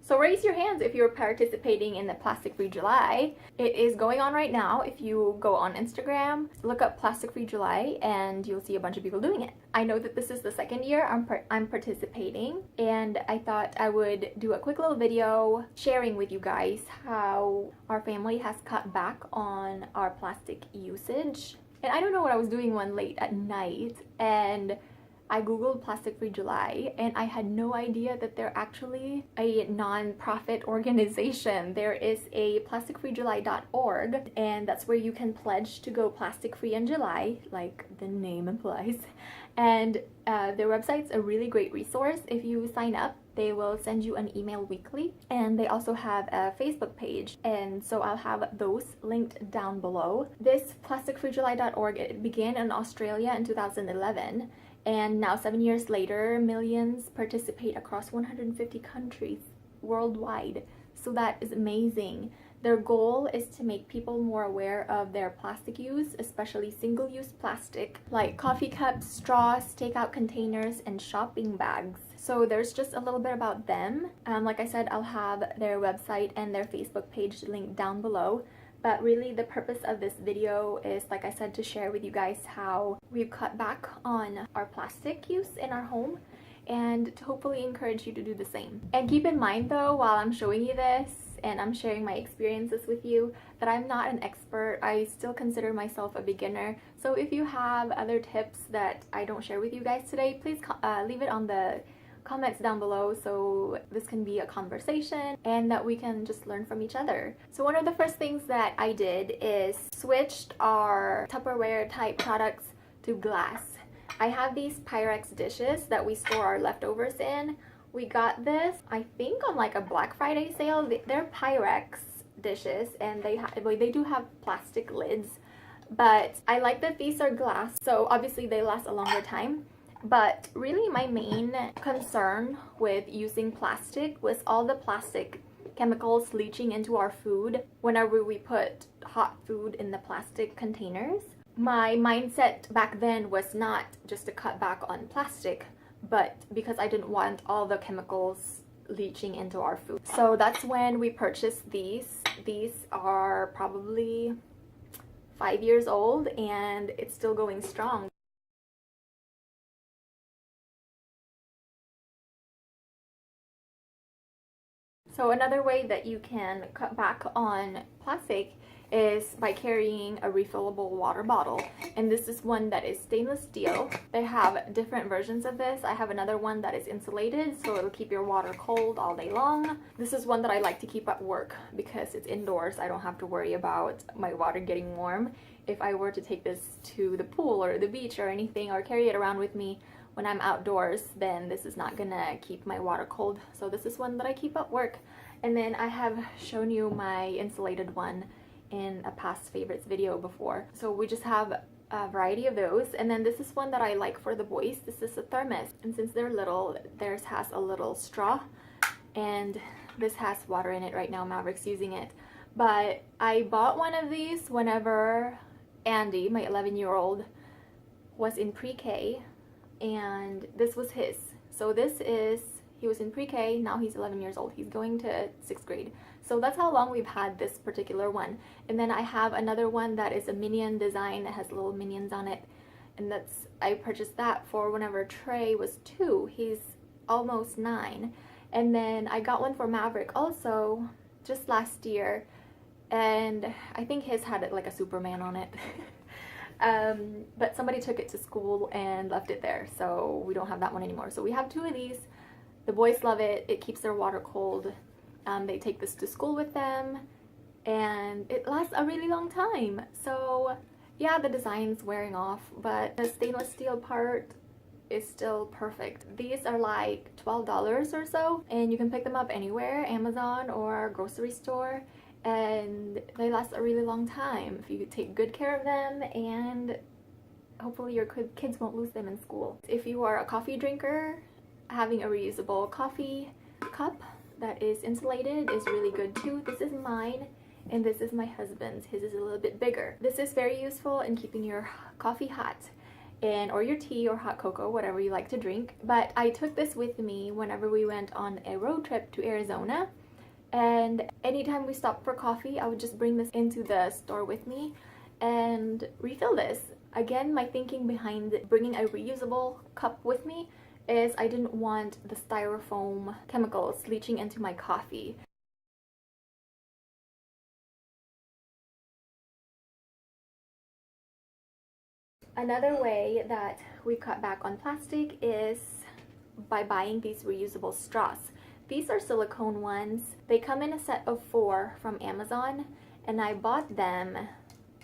So raise your hands if you're participating in the Plastic Free July. It is going on right now. If you go on Instagram, look up Plastic Free July and you'll see a bunch of people doing it. I know that this is the second year I'm participating, and I thought I would do a quick little video sharing with you guys how our family has cut back on our plastic usage. And I don't know what I was doing one late at night, and I googled Plastic Free July and I had no idea that they're actually a non-profit organization. There is a plasticfreejuly.org, and that's where you can pledge to go plastic free in July, like the name implies. And their website's a really great resource. If you sign up, they will send you an email weekly, and they also have a Facebook page, and so I'll have those linked down below. This plasticfreejuly.org, it began in Australia in 2011. And now 7 years later, millions participate across 150 countries worldwide. So that is amazing. Their goal is to make people more aware of their plastic use, especially single-use plastic, like coffee cups, straws, takeout containers, and shopping bags. So there's just a little bit about them. Like I said, I'll have their website and their Facebook page linked down below. But really the purpose of this video is, like I said, to share with you guys how we've cut back on our plastic use in our home, and to hopefully encourage you to do the same. And keep in mind though, while I'm showing you this and I'm sharing my experiences with you, that I'm not an expert. I still consider myself a beginner. So if you have other tips that I don't share with you guys today, please leave it on the comments down below, so this can be a conversation and that we can just learn from each other. So one of the first things that I did is switched our Tupperware type products to glass. I have these Pyrex dishes that we store our leftovers in. We got this, I think, on like a Black Friday sale. They're Pyrex dishes, and they do have plastic lids, but I like that these are glass, so obviously they last a longer time. But really my main concern with using plastic was all the plastic chemicals leaching into our food whenever we put hot food in the plastic containers. My mindset back then was not just to cut back on plastic, but because I didn't want all the chemicals leaching into our food. So that's when we purchased these. These are probably 5 years old and it's still going strong. So another way that you can cut back on plastic is by carrying a refillable water bottle, and this is one that is stainless steel. They have different versions of this. I have another one that is insulated, so it'll keep your water cold all day long. This is one that I like to keep at work because it's indoors. I don't have to worry about my water getting warm. If I were to take this to the pool or the beach or anything, or carry it around with me when I'm outdoors, then this is not gonna keep my water cold. So this is one that I keep at work. And then I have shown you my insulated one in a past favorites video before. So we just have a variety of those. And then this is one that I like for the boys. This is a thermos, and since they're little, theirs has a little straw, and this has water in it right now. Maverick's using it. But I bought one of these whenever Andy, my 11-year-old, was in pre-K, and this was his. So this is, he was in pre-K, now he's 11 years old. He's going to 6th grade. So that's how long we've had this particular one. And then I have another one that is a minion design that has little minions on it. And I purchased that for whenever Trey was 2. He's almost 9. And then I got one for Maverick also just last year. And I think his had like a Superman on it. But somebody took it to school and left it there, so we don't have that one anymore. So we have 2 of these. The boys love it. It keeps their water cold. They take this to school with them, and it lasts a really long time. So yeah, the design's wearing off, but the stainless steel part is still perfect. These are like $12 or so, and you can pick them up anywhere, Amazon or grocery store, and they last a really long time if you take good care of them, and hopefully your kids won't lose them in school. If you are a coffee drinker, having a reusable coffee cup that is insulated is really good too. This is mine, and this is my husband's. His is a little bit bigger. This is very useful in keeping your coffee hot. and or your tea or hot cocoa, whatever you like to drink. But I took this with me whenever we went on a road trip to Arizona, and anytime we stopped for coffee, I would just bring this into the store with me and refill this. Again, my thinking behind bringing a reusable cup with me is I didn't want the styrofoam chemicals leaching into my coffee. Another way that we cut back on plastic is by buying these reusable straws. These are silicone ones. They come in a set of 4 from Amazon, and I bought them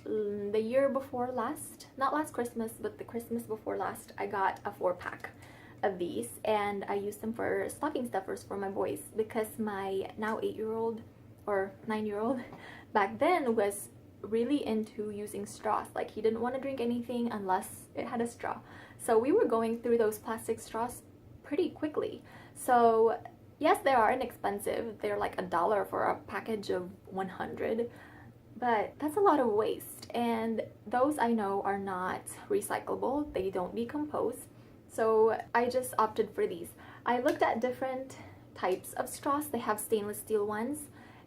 the year before last, not last Christmas, but the Christmas before last. I got a 4-pack of these, and I used them for stocking stuffers for my boys because my now 8-year-old or 9-year-old back then was really into using straws. Like, he didn't want to drink anything unless it had a straw. So we were going through those plastic straws pretty quickly. So yes, they are inexpensive. They're like $1 for a package of 100, but that's a lot of waste, and those I know are not recyclable. They don't decompose. So I just opted for these. I looked at different types of straws. They have stainless steel ones,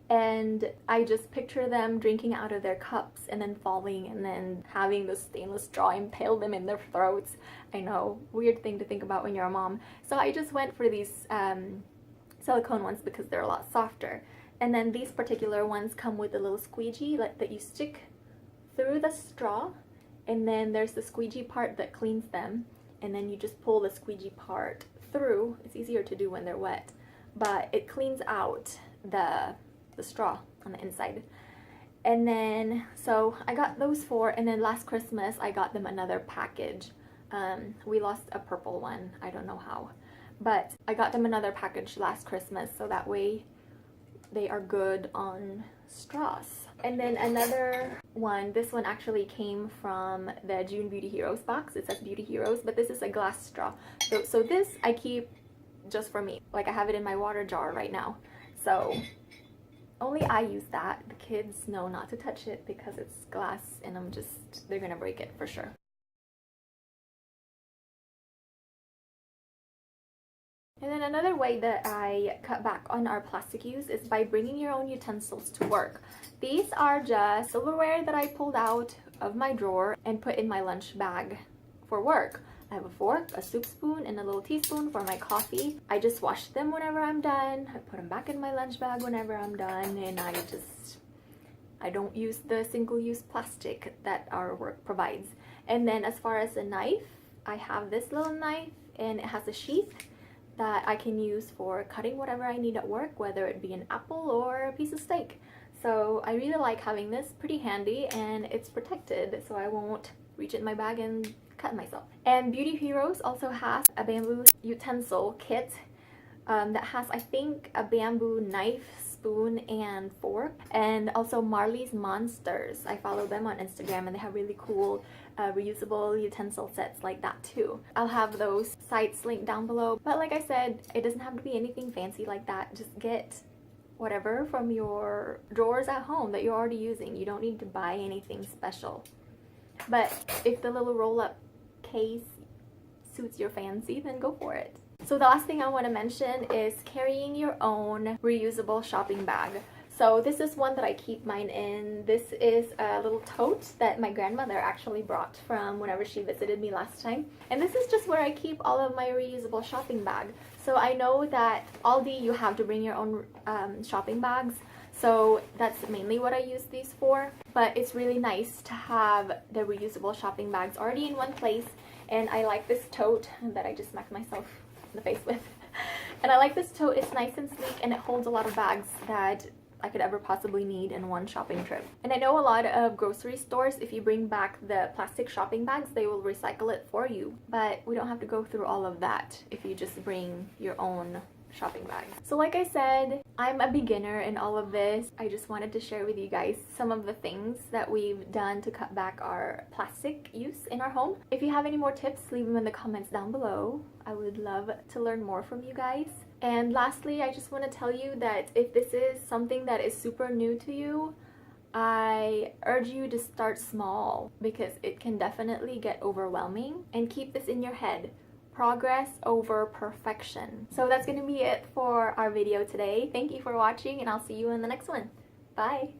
and I just picture them drinking out of their cups and then falling and then having the stainless straw impale them in their throats. I know, weird thing to think about when you're a mom. So I just went for these silicone ones because they're a lot softer. And then these particular ones come with a little squeegee that you stick through the straw, and then there's the squeegee part that cleans them, and then you just pull the squeegee part through. It's easier to do when they're wet, but it cleans out the straw on the inside. And then, so I got those 4, and then last Christmas I got them another package. We lost a purple one, I don't know how, but I got them another package last Christmas, so that way they are good on straws. And then another one, this one actually came from the June Beauty Heroes box. It says Beauty Heroes, but this is a glass straw. So this I keep just for me. Like, I have it in my water jar right now. So only I use that. The kids know not to touch it because it's glass, and they're gonna break it for sure. And then another way that I cut back on our plastic use is by bringing your own utensils to work. These are just silverware that I pulled out of my drawer and put in my lunch bag for work. I have a fork, a soup spoon, and a little teaspoon for my coffee. I just wash them whenever I'm done. I put them back in my lunch bag whenever I'm done, and I don't use the single-use plastic that our work provides. And then as far as a knife, I have this little knife, and it has a sheath that I can use for cutting whatever I need at work, whether it be an apple or a piece of steak. So I really like having this, pretty handy, and it's protected so I won't reach in my bag and cut myself. And Beauty Heroes also has a bamboo utensil kit that has, I think, a bamboo knife, spoon, and fork, and also Marley's Monsters. I follow them on Instagram, and they have really cool reusable utensil sets like that too. I'll have those sites linked down below, but like I said, it doesn't have to be anything fancy like that. Just get whatever from your drawers at home that you're already using. You don't need to buy anything special. But if the little roll-up case suits your fancy, then go for it. So the last thing I want to mention is carrying your own reusable shopping bag. So this is one that I keep mine in. This is a little tote that my grandmother actually brought from whenever she visited me last time. And this is just where I keep all of my reusable shopping bag. So I know that Aldi, you have to bring your own shopping bags. So that's mainly what I use these for. But it's really nice to have the reusable shopping bags already in one place. And I like this tote that I just smacked myself in the face with. And I like this tote. It's nice and sleek, and it holds a lot of bags that I could ever possibly need in one shopping trip. And I know a lot of grocery stores, if you bring back the plastic shopping bags, they will recycle it for you. But we don't have to go through all of that if you just bring your own shopping bag. So like I said, I'm a beginner in all of this. I just wanted to share with you guys some of the things that we've done to cut back our plastic use in our home. If you have any more tips, leave them in the comments down below. I would love to learn more from you guys. And lastly, I just want to tell you that if this is something that is super new to you, I urge you to start small because it can definitely get overwhelming, and keep this in your head. Progress over perfection. So that's gonna be it for our video today. Thank you for watching, and I'll see you in the next one. Bye!